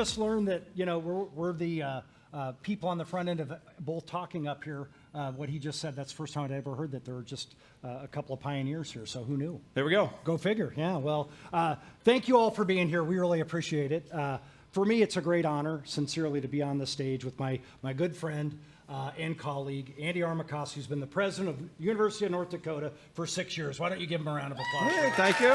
just learned that, we're the people on the front end of both talking up here. What he just said, that's the first time I'd ever heard that there were just a couple of pioneers here, so who knew? There we go. Go figure, yeah. Well, thank you all for being here. We really appreciate it. For me, it's a great honor, sincerely, to be on the stage with my good friend and colleague, Andy Armacost, who's been the president of the University of North Dakota for 6 years. Why don't you give him a round of applause? Hey, thank you.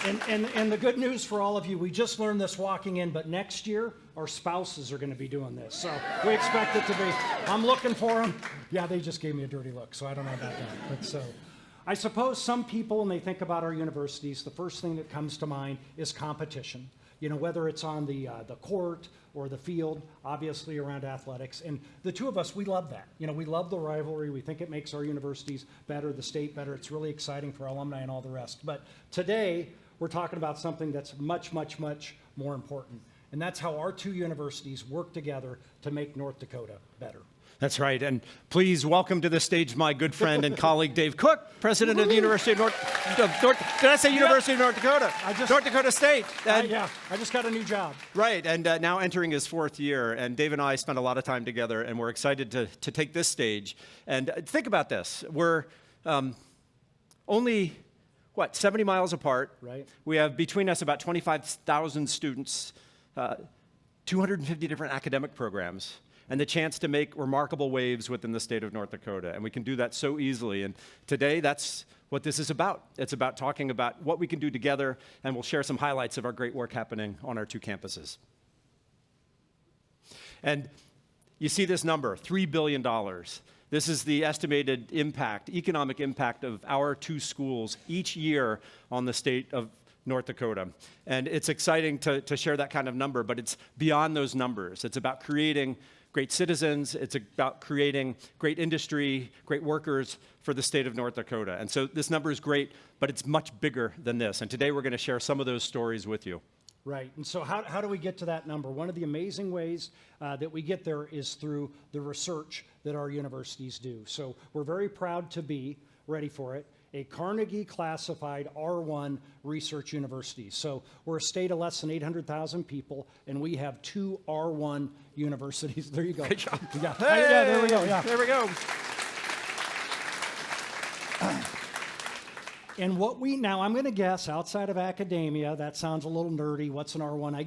And the good news for all of you, we just learned this walking in, but next year, our spouses are going to be doing this. So we expect it to be, I'm looking for them. Yeah, they just gave me a dirty look, so I don't know about that. But so, I suppose some people, when they think about our universities, the first thing that comes to mind is competition. Whether it's on the court or the field, obviously around athletics. And the two of us, we love that. We love the rivalry. We think it makes our universities better, the state better. It's really exciting for alumni and all the rest. But today, we're talking about something that's much, much, much more important. And that's how our two universities work together to make North Dakota better. That's right. And please welcome to the stage my good friend and colleague, Dave Cook, president of the University of North Dakota? North Dakota State. I just got a new job. Right, and now entering his 4th year. And Dave and I spent a lot of time together, and we're excited to take this stage. And think about this. We're only 70 miles apart. Right. We have between us about 25,000 students, 250 different academic programs, and the chance to make remarkable waves within the state of North Dakota. And we can do that so easily. And today, that's what this is about. It's about talking about what we can do together, and we'll share some highlights of our great work happening on our two campuses. And you see this number, $3 billion. This is the estimated impact, economic impact of our two schools each year on the state of North Dakota. And it's exciting to share that kind of number, but it's beyond those numbers. It's about creating great citizens. It's about creating great industry, great workers for the state of North Dakota. And so this number is great, but it's much bigger than this. And today we're going to share some of those stories with you. Right. And so how do we get to that number? One of the amazing ways that we get there is through the research that our universities do. So we're very proud to be, ready for it, a Carnegie classified R1 research university. So we're a state of less than 800,000 people, and we have 2 R1 universities. There you go. Great job. Yeah. Hey, yeah, there we go. Yeah. There we go. And now I'm going to guess, outside of academia, that sounds a little nerdy. What's an R1? I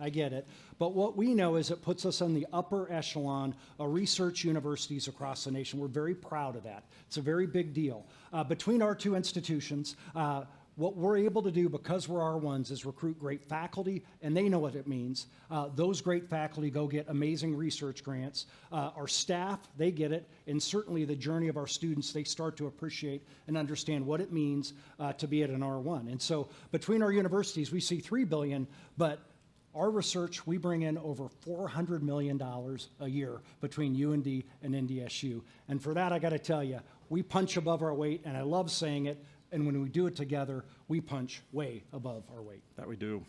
get it. But what we know is it puts us in the upper echelon of research universities across the nation. We're very proud of that. It's a very big deal. Between our two institutions, what we're able to do, because we're R1s, is recruit great faculty, and they know what it means. Those great faculty go get amazing research grants. Our staff, they get it, and certainly the journey of our students, they start to appreciate and understand what it means to be at an R1. And so between our universities, we see $3 billion, but our research, we bring in over $400 million a year between UND and NDSU. And for that, I got to tell you, we punch above our weight, and I love saying it. And when we do it together, we punch way above our weight. That we do.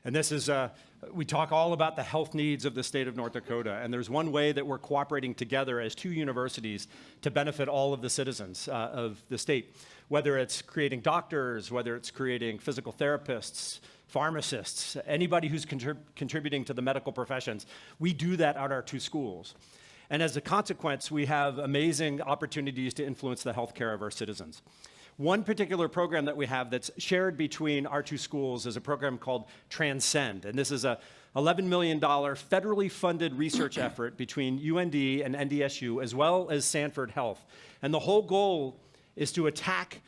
And this is, we talk all about the health needs of the state of North Dakota. And there's one way that we're cooperating together as two universities to benefit all of the citizens of the state, whether it's creating doctors, whether it's creating physical therapists, pharmacists, anybody who's contributing to the medical professions. We do that at our two schools. And as a consequence, we have amazing opportunities to influence the healthcare of our citizens. One particular program that we have that's shared between our two schools is a program called Transcend. And this is a $11 million federally funded research effort between UND and NDSU, as well as Sanford Health. And the whole goal is to attack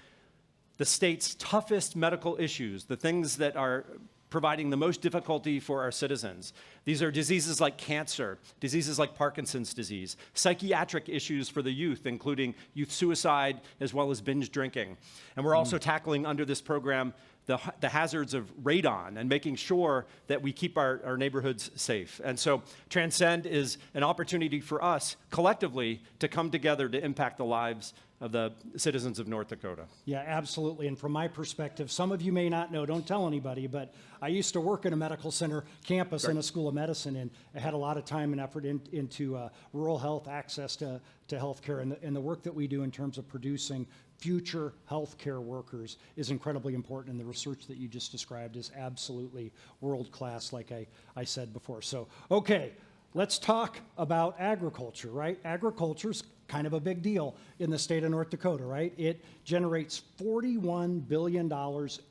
the state's toughest medical issues, the things that are providing the most difficulty for our citizens. These are diseases like cancer, diseases like Parkinson's disease, psychiatric issues for the youth, including youth suicide, as well as binge drinking. And we're also tackling under this program the hazards of radon and making sure that we keep our neighborhoods safe. And so Transcend is an opportunity for us collectively to come together to impact the lives of the citizens of North Dakota. Yeah, absolutely. And from my perspective, some of you may not know, don't tell anybody, but I used to work in a medical center campus in a school of medicine, and I had a lot of time and effort into rural health, access to healthcare, and the work that we do in terms of producing future healthcare workers is incredibly important, and the research that you just described is absolutely world-class, like I said before. So, okay, let's talk about agriculture, right? Agriculture's kind of a big deal in the state of North Dakota, right? It generates $41 billion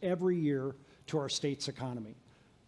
every year to our state's economy.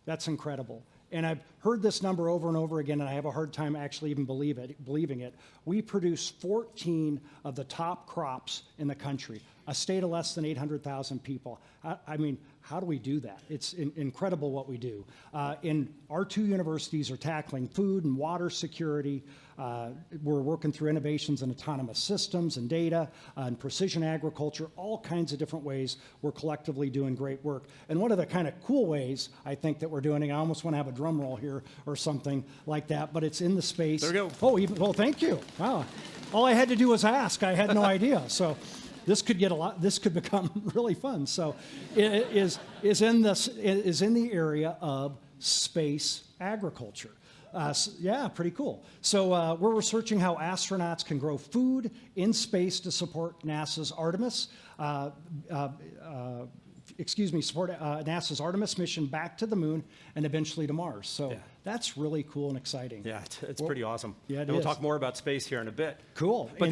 That's incredible. And I've heard this number over and over again, and I have a hard time actually even believing it. We produce 14 of the top crops in the country, a state of less than 800,000 people. I mean, how do we do that? It's incredible what we do. And our two universities are tackling food and water security. We're working through innovations in autonomous systems and data and precision agriculture, all kinds of different ways we're collectively doing great work. And one of the kind of cool ways I think that we're doing it, I almost want to have a drum roll here or something like that, but it's in the space. There we go. Oh, well, thank you. Wow. All I had to do was ask. I had no idea. So this could become really fun. So it is in the area of space agriculture. Yeah, pretty cool. So we're researching how astronauts can grow food in space to support NASA's Artemis. Support NASA's Artemis mission back to the moon and eventually to Mars. So that's really cool and exciting. Yeah, it's pretty awesome. Yeah, and we'll talk more about space here in a bit. Cool. But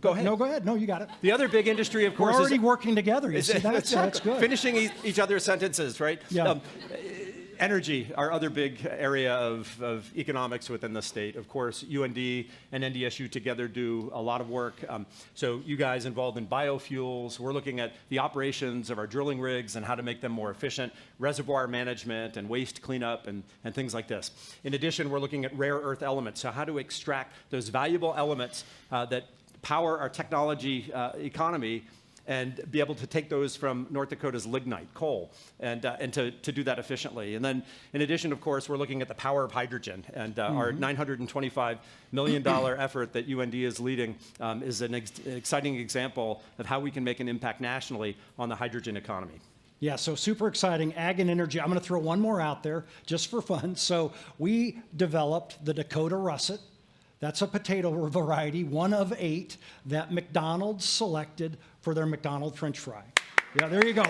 go ahead. No, go ahead. No, you got it. The other big industry, of course, we're already working together. You see that? That's good. Finishing each other's sentences, right? Yeah. Energy, our other big area of economics within the state. Of course, UND and NDSU together do a lot of work. So you guys involved in biofuels. We're looking at the operations of our drilling rigs and how to make them more efficient, reservoir management and waste cleanup and things like this. In addition, we're looking at rare earth elements. So how to extract those valuable elements that power our technology economy and be able to take those from North Dakota's lignite, coal, and to do that efficiently. And then, in addition, of course, we're looking at the power of hydrogen. And our $925 million effort that UND is leading is an exciting example of how we can make an impact nationally on the hydrogen economy. Yeah, so super exciting, ag and energy. I'm going to throw one more out there just for fun. So we developed the Dakota Russet. That's a potato variety, one of 8 that McDonald's selected for their McDonald's French fry. Yeah, there you go.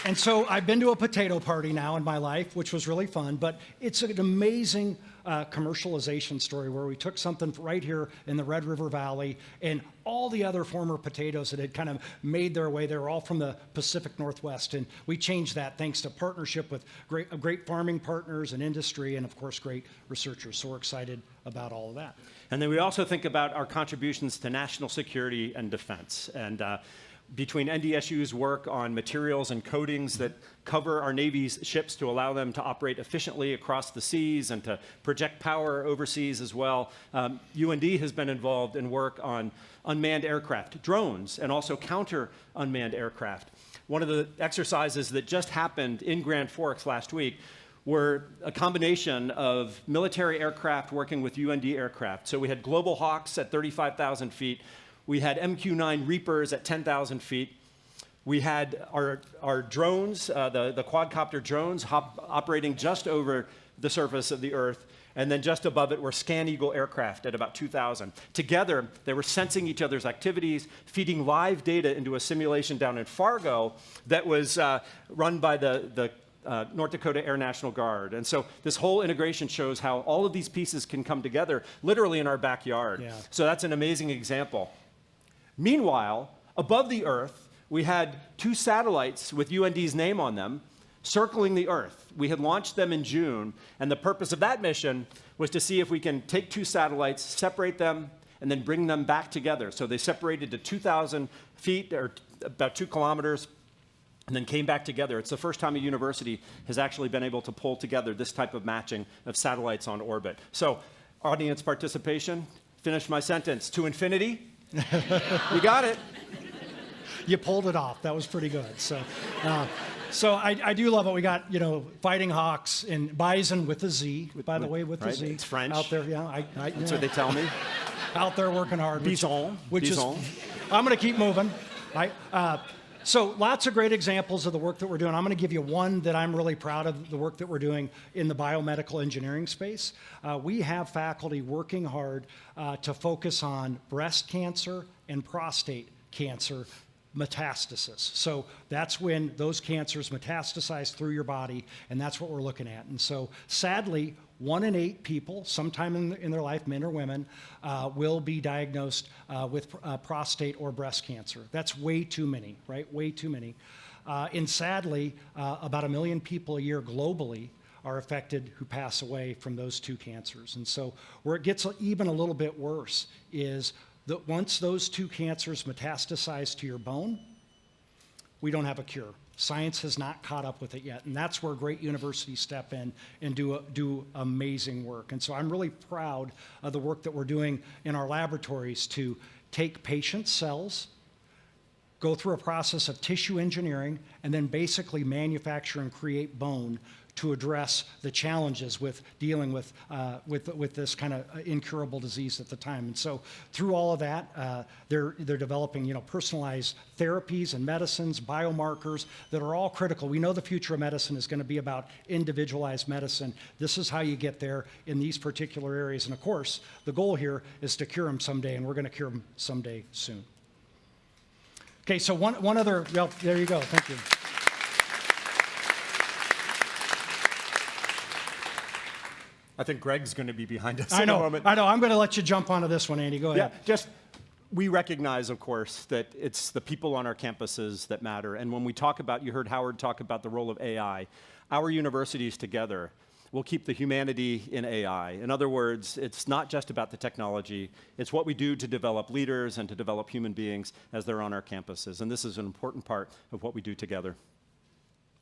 And so I've been to a potato party now in my life, which was really fun, but it's an amazing commercialization story where we took something right here in the Red River Valley and all the other former potatoes that had kind of made their way, they were all from the Pacific Northwest, and we changed that thanks to partnership with great farming partners and industry and, of course, great researchers. So we're excited about all of that. And then we also think about our contributions to national security and defense. And between NDSU's work on materials and coatings that cover our Navy's ships to allow them to operate efficiently across the seas and to project power overseas as well, UND has been involved in work on unmanned aircraft, drones, and also counter-unmanned aircraft. One of the exercises that just happened in Grand Forks last week were a combination of military aircraft working with UND aircraft. So we had Global Hawks at 35,000 feet. We had MQ-9 Reapers at 10,000 feet. We had our drones, the quadcopter drones, operating just over the surface of the Earth. And then just above it were Scan Eagle aircraft at about 2,000. Together, they were sensing each other's activities, feeding live data into a simulation down in Fargo that was run by the North Dakota Air National Guard. And so this whole integration shows how all of these pieces can come together literally in our backyard. Yeah. So that's an amazing example. Meanwhile, above the Earth, we had 2 satellites with UND's name on them circling the Earth. We had launched them in June, and the purpose of that mission was to see if we can take 2 satellites, separate them, and then bring them back together. So they separated to 2,000 feet, or about 2 kilometers, and then came back together. It's the first time a university has actually been able to pull together this type of matching of satellites on orbit. So, audience participation, finish my sentence. To infinity. You got it. You pulled it off. That was pretty good. So I do love it. We got, Fighting Hawks and Bison with a Z, by the way, with a Z. It's French. Out there, yeah. That's what they tell me. out there working hard. Bison. I'm going to keep moving. So lots of great examples of the work that we're doing. I'm going to give you one that I'm really proud of, the work that we're doing in the biomedical engineering space. We have faculty working hard to focus on breast cancer and prostate cancer metastasis. So that's when those cancers metastasize through your body, and that's what we're looking at. And so sadly, 1 in 8 people, sometime in their life, men or women, will be diagnosed with prostate or breast cancer. That's way too many, right? Way too many. And sadly, about 1 million people a year globally are affected who pass away from those two cancers. And so where it gets even a little bit worse is that once those two cancers metastasize to your bone, we don't have a cure. Science has not caught up with it yet, and that's where great universities step in and do amazing work. And so I'm really proud of the work that we're doing in our laboratories to take patient cells, go through a process of tissue engineering, and then basically manufacture and create bone to address the challenges with dealing with this kind of incurable disease at the time. And so through all of that, they're developing personalized therapies and medicines, biomarkers that are all critical. We know the future of medicine is going to be about individualized medicine. This is how you get there in these particular areas. And of course, the goal here is to cure them someday, and we're going to cure them someday soon. Okay, so one other, well, there you go, thank you. I think Greg's going to be behind us in a moment. I know. I'm going to let you jump onto this one, Andy. Go ahead. Yeah, we recognize, of course, that it's the people on our campuses that matter. And when we talk about, you heard Howard talk about the role of AI, our universities together will keep the humanity in AI. In other words, it's not just about the technology, it's what we do to develop leaders and to develop human beings as they're on our campuses. And this is an important part of what we do together.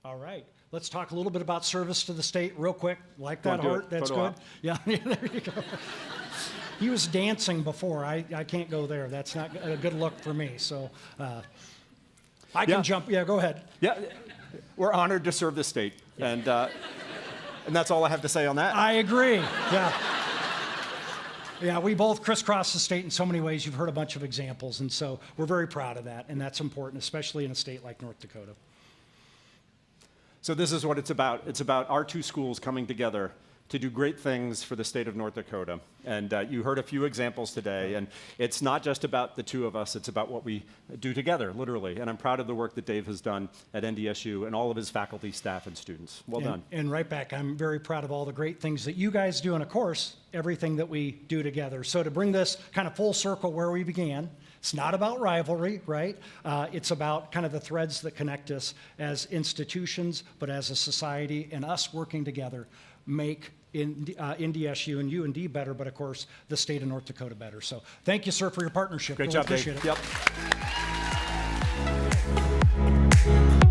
All right. Let's talk a little bit about service to the state real quick. Like that, Hart? That's good. Yeah, there you go. He was dancing before. I can't go there. That's not a good look for me. So I can jump. Yeah, go ahead. Yeah, we're honored to serve the state. Yeah. And that's all I have to say on that. I agree. Yeah. Yeah, we both crisscross the state in so many ways. You've heard a bunch of examples. And so we're very proud of that. And that's important, especially in a state like North Dakota. So this is what it's about. It's about our two schools coming together to do great things for the state of North Dakota. And you heard a few examples today. And it's not just about the two of us. It's about what we do together, literally. And I'm proud of the work that Dave has done at NDSU and all of his faculty, staff, and students. Well done. And right back, I'm very proud of all the great things that you guys do. And of course, everything that we do together. So to bring this kind of full circle where we began, it's not about rivalry, right? It's about kind of the threads that connect us as institutions, but as a society, and us working together make NDSU and UND better, but of course, the state of North Dakota better. So thank you, sir, for your partnership. Great Really job, Dave. appreciate it. Yep.